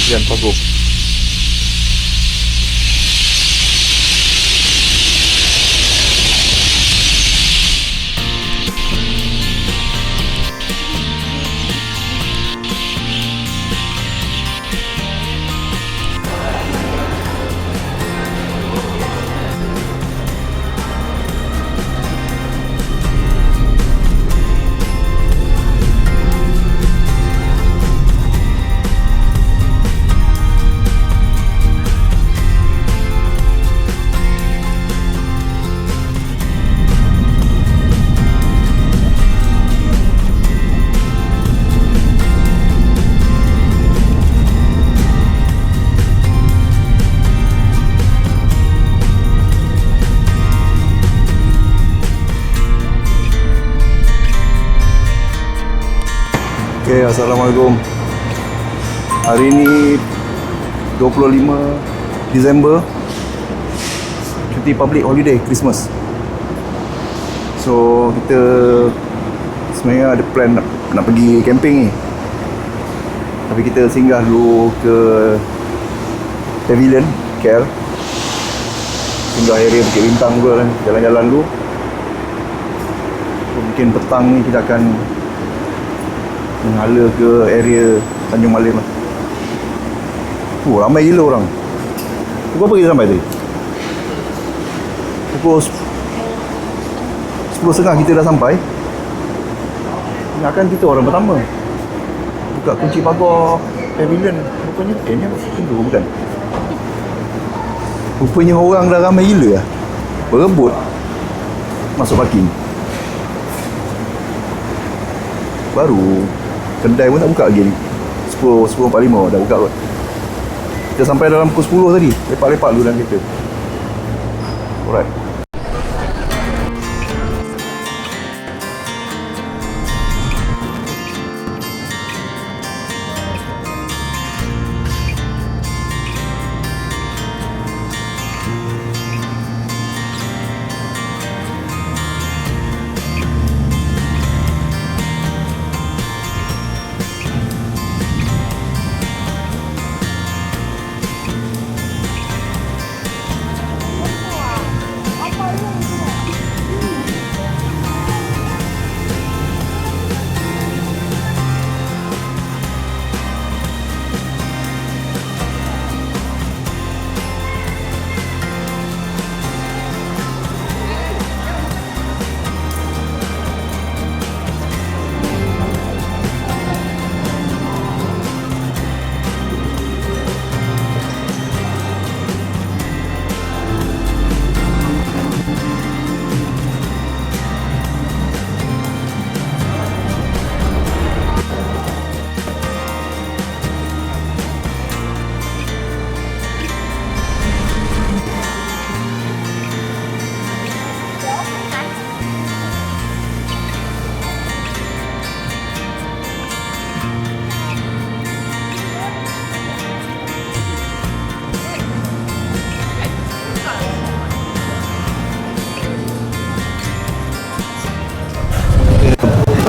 Yan Pago. Okay, Assalamualaikum. Hari ini 25 Disember, cuti public holiday Christmas. So kita sebenarnya ada plan nak pergi camping ni, tapi kita singgah dulu ke Pavilion KL, singgah area Bukit Bintang dulu, jalan-jalan dulu. So, mungkin petang ni kita akan menghala ke area Tanjung Malim lah. Ramai gila orang. Pukul apa kita sampai tadi? Pukul 10.30 kita dah sampai. Ingatkan kita orang pertama buka kunci pagar Pavilion. Rupanya ni apa? Pintu bukan? Rupanya orang dah ramai gila lah, berebut masuk parking. Baru kedai pun tak buka lagi ni. 10.45 dah buka kot. Kita sampai dalam pukul 10 tadi. Lepak-lepak dulu dalam kereta. Alright.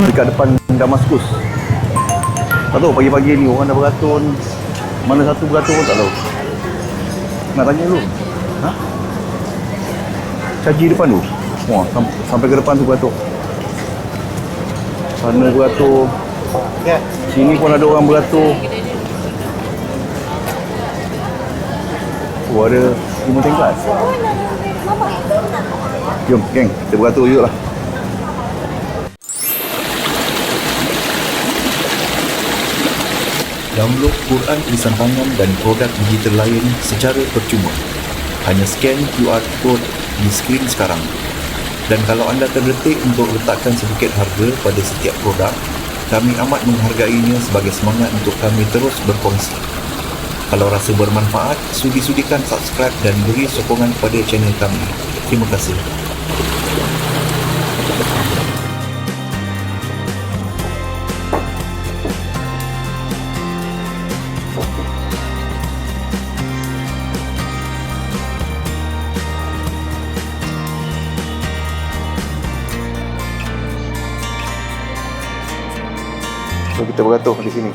Dekat depan Damaskus. Tak tahu pagi-pagi ni orang dah beratur. Mana satu beratur pun tak tahu. Nak tanya dulu. Ha? Caji depan tu. Wah, sampai ke depan tu beratur. Sana beratur. Sini pun ada orang beratur. Oh, ada 5 tingkat. Jom, geng, kita beratur juga lah. Download Quran tulisan tangan dan produk digital lain secara percuma. Hanya scan QR code di skrin sekarang. Dan kalau anda terdetik untuk letakkan sedikit harga pada setiap produk, kami amat menghargainya sebagai semangat untuk kami terus berkongsi. Kalau rasa bermanfaat, sudi-sudikan subscribe dan beri sokongan kepada channel kami. Terima kasih. So kita beratur di sini.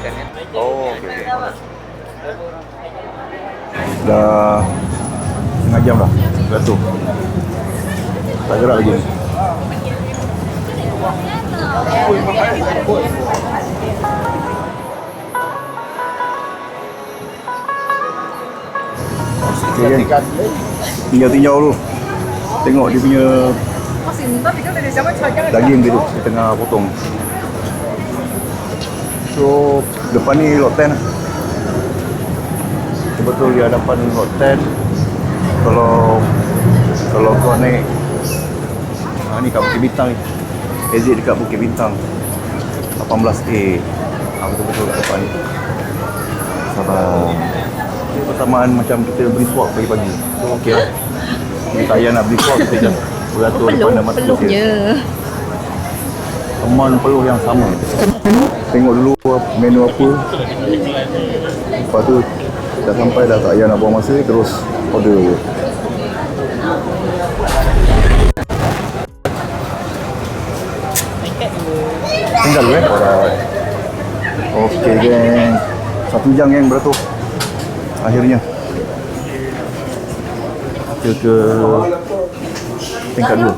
kan ya. Oh, okey. Dah setengah jam dah. Beratur. Tak gerak lagi. Okay, kan? Tinggal dulu. Tengok dia punya daging dia tu, dia tengah potong. So, depan ni lot 10 lah. Betul di hadapan lot 10. Kalau kau naik ni kat Bukit Bintang ni. Exit dekat Bukit Bintang 18A. Betul-betul kat depan ni. Sabar. Persamaan macam kita beli swap pagi-pagi. So okey lah. Kita tak payah nak beli swap, kita just beratur depan dah masuk Peluhnya. teman peluh yang sama. Tengok dulu menu apa. Lepas tu dah sampai dah tak payah nak buang masa, terus order je. Tinggal dulu alright. Okey geng. 1 jam geng beratur. Akhirnya kita ke tingkat 2.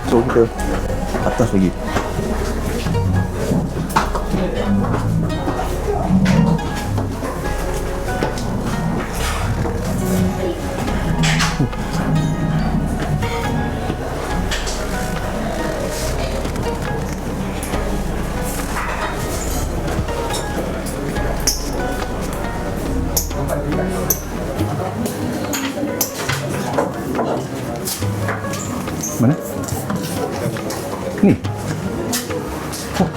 So kita atas lagi. Mana? Ni. Oh.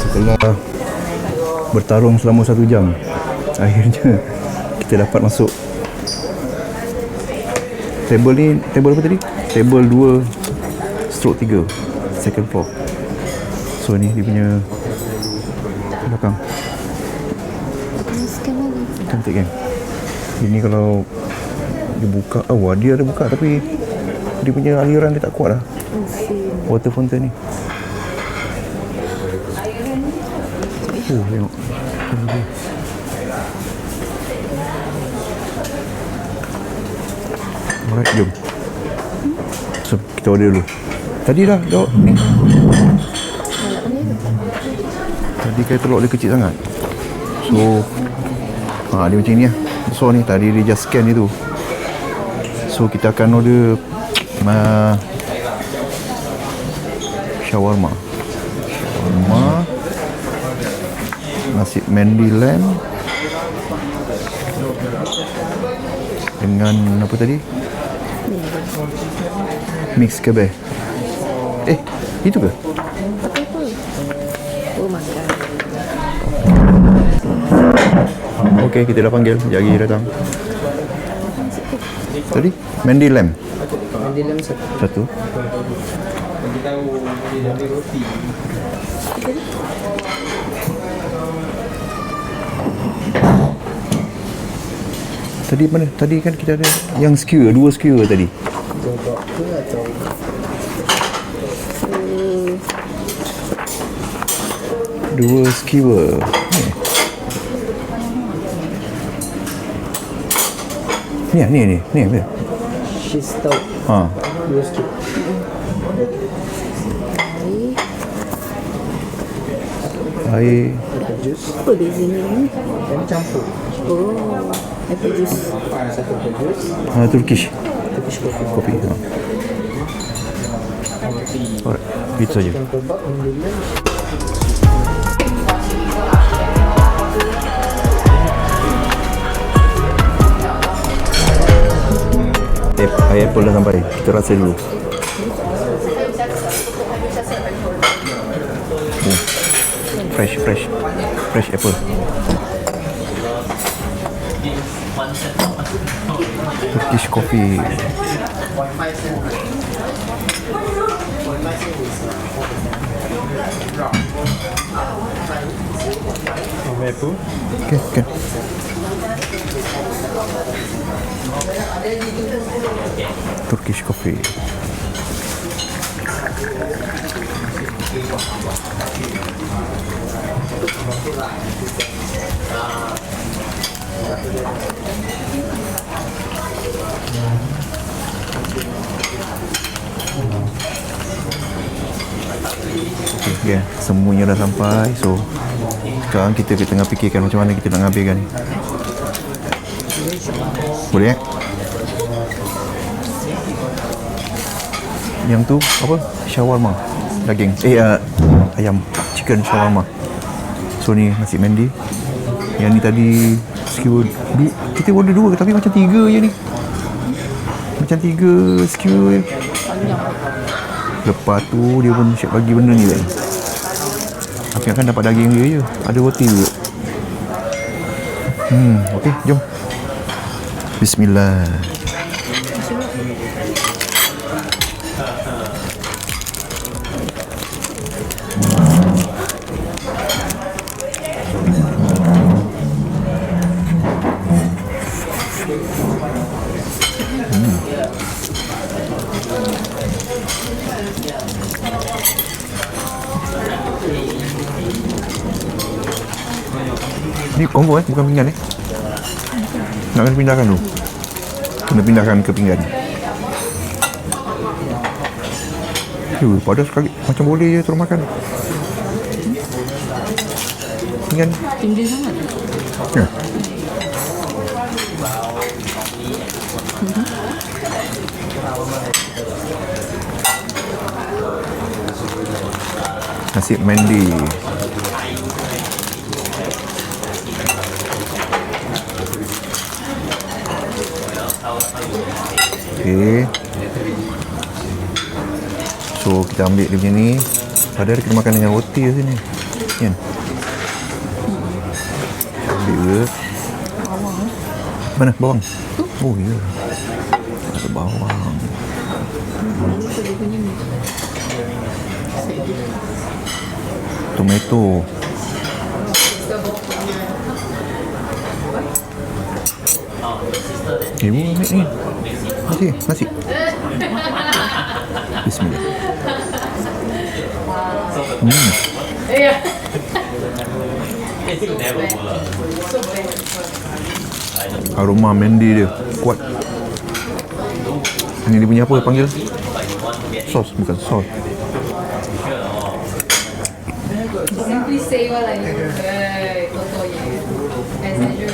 Setelah bertarung selama 1 jam, akhirnya kita dapat masuk table ni. Table apa tadi? Table 2/3, second floor. So ni dia punya belakang. Cantik kan? Ini kalau dia buka, dia ada buka tapi dia punya aliran dia tak kuat lah. Water fountain ni. Tengok. Alright, jom. So, kita order dulu. Tadi dah ni. Tadi kaya telur dia kecil sangat. So, dia macam ni lah. So ni tadi dia just scan je tu. So kita akan order shawarma. Nasi mandi lamb dengan apa tadi? Mix kebab. Itu ke? Okey, kita dah panggil. Jari datang. Tadi mandi lamb. Mandi lamb Satu. Tadi mana? Tadi kan kita ada yang skewer, 2 skewer tadi. Dua skewer. Ni apa? Cheese stout. Dua strip. Air. Apa bezanya ni? Yang campur. Oh, apple juice. Satu apple juice. Turkish Kopi. kopi. Alright, itu saja. Yang kebab mandi lamb. Air apple dah sampai. Kita rasa dulu. Fresh apple. Turkish coffee. Okay, okay. Turkish coffee. Okay, semuanya dah sampai. So sekarang kita tengah fikirkan macam mana kita nak ambilkan ni. Boleh Yang tu apa? Shawarma daging. Ayam chicken shawarma. So ni nasi mandi. Yang ni tadi skewer kita order 2 tapi macam 3 je ni. Macam 3 skewer je. Lepas tu dia pun siap bagi benda ni kan. Aku akan dapat daging dia je. Ada roti juga. Okey, jom. Bismillah. Ni combo bukan pinggan Nak kena pindahkan dulu. Kena pindahkan ke pinggan. Padas sekali. Macam boleh je terus makan. Pinggan. Tinggi sangat. Ya. Nasi mandi. Okay. So kita ambil dia macam ni. Padahal kita makan dengan roti kat sini kan. Ambil ke mana bawang? Oh ya, ada bawang. Tomato. Ibu ambil ni. Nasi. Bismillah. Aroma mandi dia kuat. Ini dia punya apa panggil? Sos, bukan sos. Simply say what I do. Totally. As usual,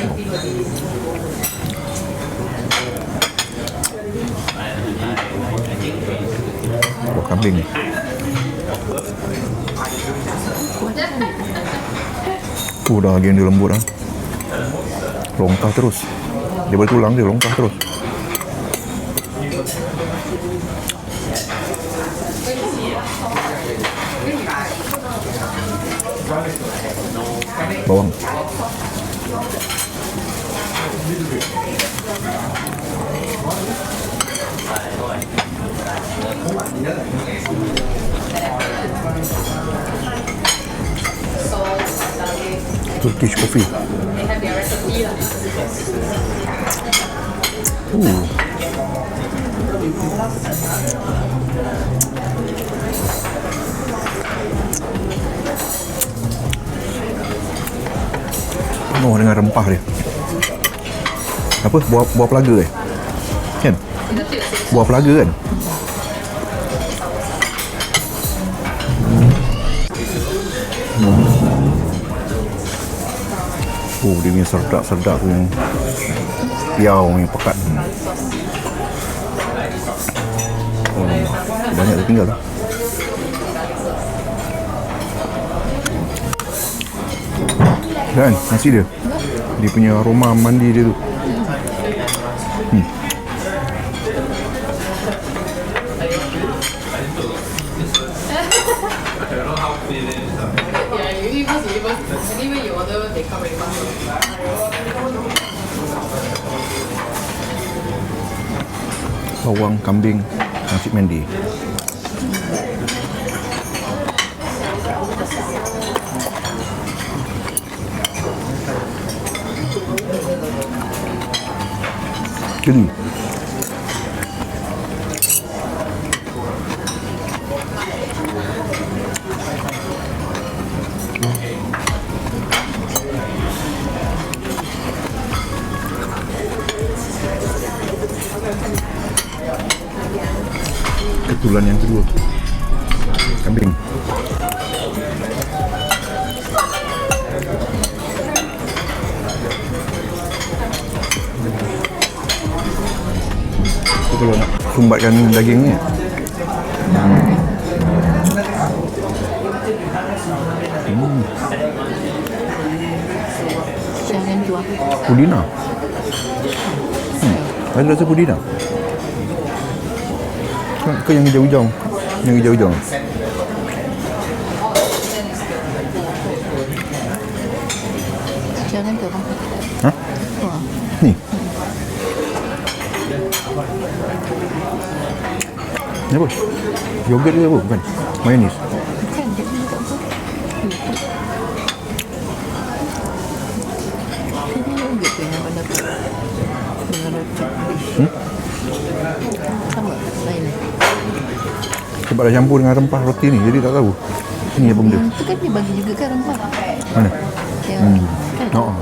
Buah kambing ni. Daging dia lembut lah. Longkah terus. Dia boleh tulang dia longkah terus. Bawang. Turkish coffee. they have their recipe lah. Penuh dengan rempah dia. Apa? Buah pelaga kan? Buah pelaga kan? Dia punya serdak-serdak tu yang piau yang pekat. Banyak dia tinggal tu. Dan nasi dia. Dia punya aroma mandi dia tu. bawang kambing, nasi mendi. Geli. Ketulan yang kedua, kambing. Kalau nak sumbatkan daging ni, Jangan jual. pudina. Ada rasa pudina. Kau yang hijau-hijau, yang hijau-hijau. Jangan tu bang. Hah? Wah. Ni. Ni apa? Yogurt ke apa? Bukan. Mayonis. Bukan dia ni tak apa. Ini yogurt tu yang mana tu? Dengan roti. Sama lain. Sebab dah campur dengan rempah roti ni, jadi tak tahu. Ini apa benda? Tu kan dia bagi juga kan rempah. Mana? Yang kan. Oh.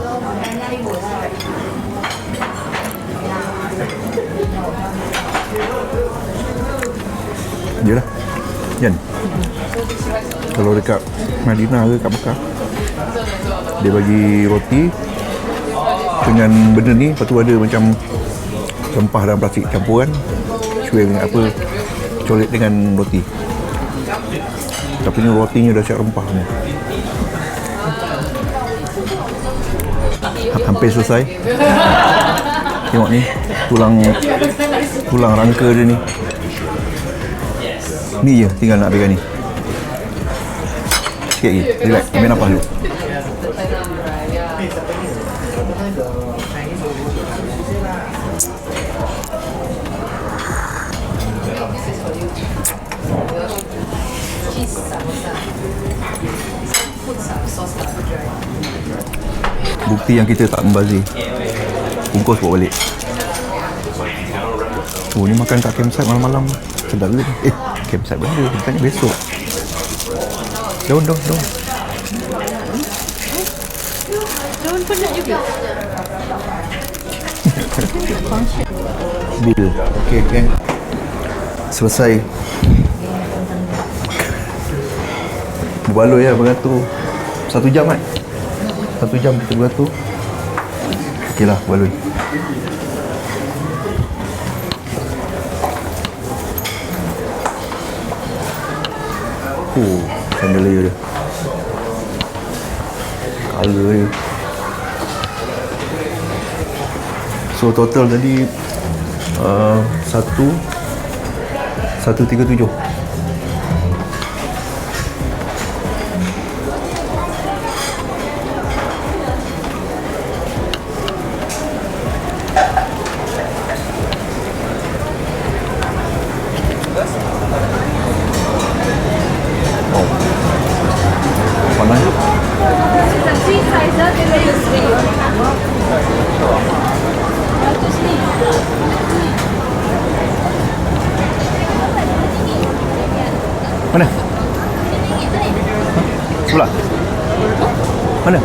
Yelah. Kan? Kalau dekat Madinah ke kat Mekah, dia bagi roti dengan benda ni, lepas tu ada macam rempah dalam plastik campuran, cuil dengan apa, colit dengan roti. Tapi ni rotinya dah siap rempah ni. Hampir selesai. Tengok ni, tulang rangka dia ni. Ni je tinggal nak habiskan ni. Sikit lagi, relax, ambil nafas dulu. Bukti yang kita tak membazir. Bungkus bawa balik. Oh, ni makan kat campsite malam-malam. Sedap juga. Campsite benda, bukannya besok. Daun. Daun penat juga. Bil. Okey, kan. Selesai. Berbaloi lah beratur. 1 jam kan? 1 jam kita beratur. Okey lah, berbaloi. Chandelier dia. Color dia. So total tadi 137. Panas. Mana? Sebelah. Mana?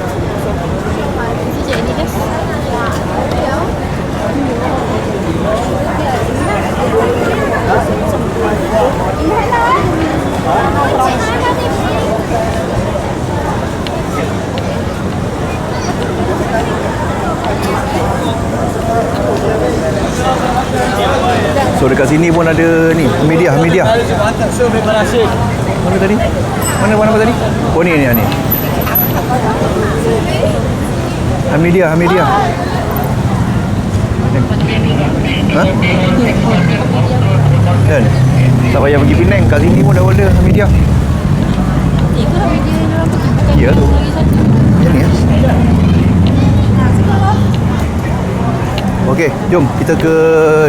So dekat sini pun ada ni, Hamidiah. Mana tadi? Mana tadi? Oh ni. Hamidiah. Hah? Kan? Tak payah pergi Penang, kat sini pun dah ada Hamidiah. Itu Hamidiah yang orang pergi bukan Ya tu. lagi satu. Yang ni ya? Okey, jom kita ke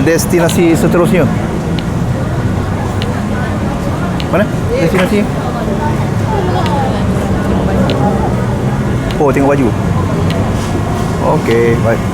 destinasi seterusnya. Mana destinasinya? Oh, tengok baju. Okey, baik.